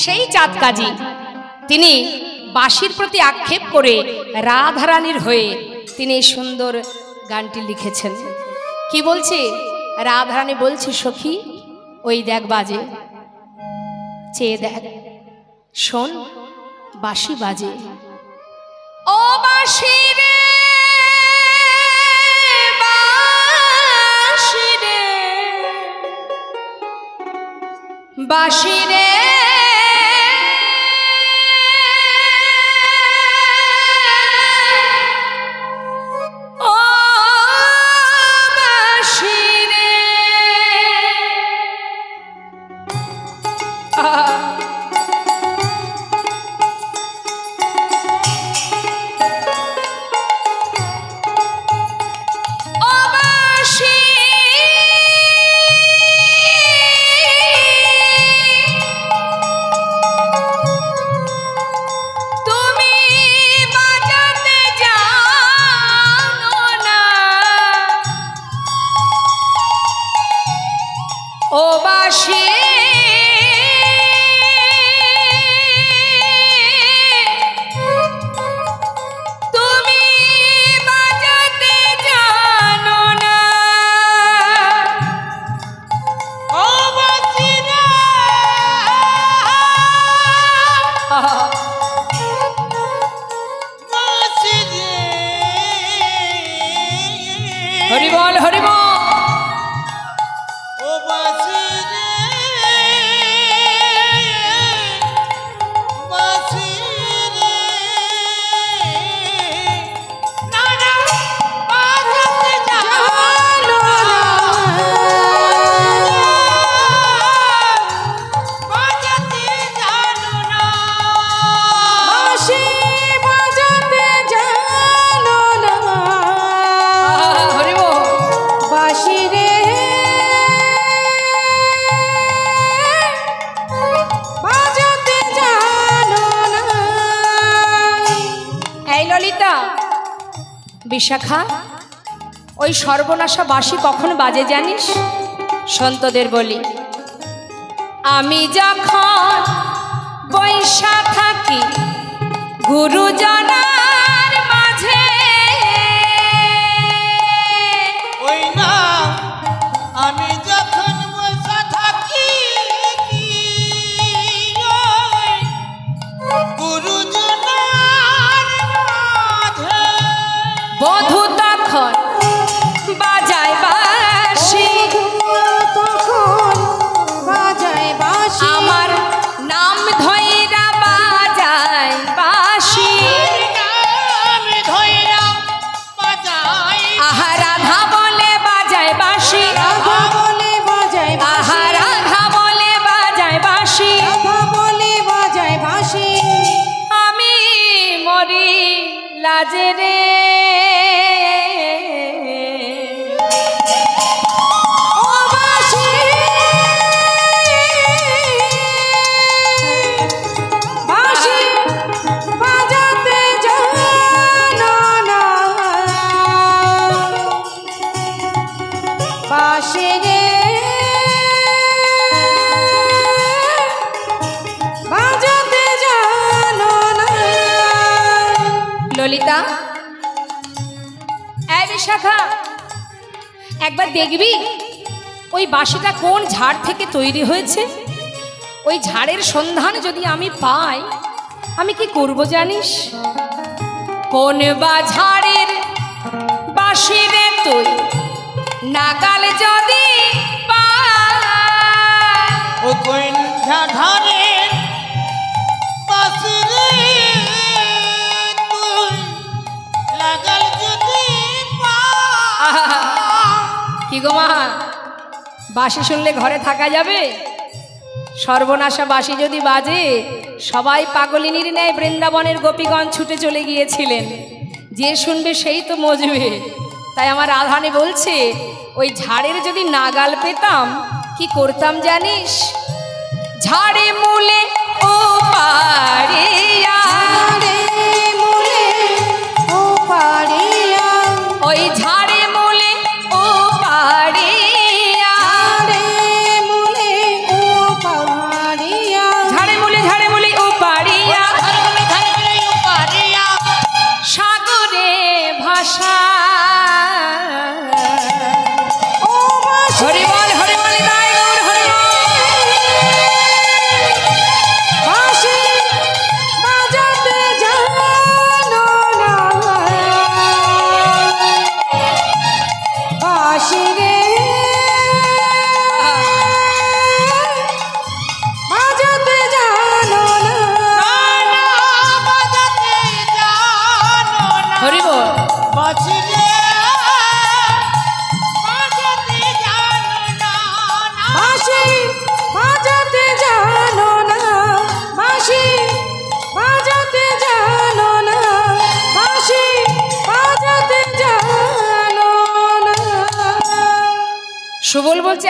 সেই চাঁদ কাজী তিনি বাঁশির প্রতি আক্ষেপ করে রাধারানীর হয়ে তিনি সুন্দর গানটি লিখেছেন। কি বলছে? রাধারানী বলছে, সখী ওই দেখ বাজে, চেয়ে দেখ, শোন বাঁশি বাজে। ও বাঁশি রে বাঁশি রে বাঁশি রে বিশাখা, ওই সর্বনাশা বাঁশি কখন বাজে জানিস? সন্তদের বলি, আমি যখন বৈশা থাকি গুরুজনার মাঝে, ওই না আমি যখন বৈশা থাকি গুরুজনার মাঝে, বধূ তখন বাজায় বাঁশি, আমার নাম ধইরা বাজায় বাঁশি, আহা রাধা বলে বাজায় বাঁশি, আহা রাধা বলে বাজায় বাঁশি, আমি মরি লাজে রে। ললিতা, এই বিশাখা, একবার দেখবি ওই বাঁশিটা কোন ঝাড় থেকে তৈরি হয়েছে? ওই ঝাড়ের সন্ধান যদি আমি পাই, আমি কি করব জানিস? কোন বা ঝাড়ের বাঁশি রে তুই নাগাল যদি পাই, ও কোন ঝাড়ে বাঁশি রে তুই লাগাল যদি পাই। কি গো মা, বাঁশি শুনলে ঘরে থাকা যাবে? সর্বনাশা বাঁশি যদি বাজে, সবাই পাগলিনীর ন্যায় বৃন্দাবনের গোপীগণ ছুটে চলে গিয়েছিলেন। যে শুনবে সেই তো মজবে। তাই আমার রাধারানী বলছে, ওই ঝাড়ের যদি নাগাল পেতাম কি করতাম জানিস? ঝাড়ে মূলে ও পাড়িয়া, ওই ঝাড়ে মূলে ও পাড়িয়া, ঝাড়ে মূলে সুবল বলছে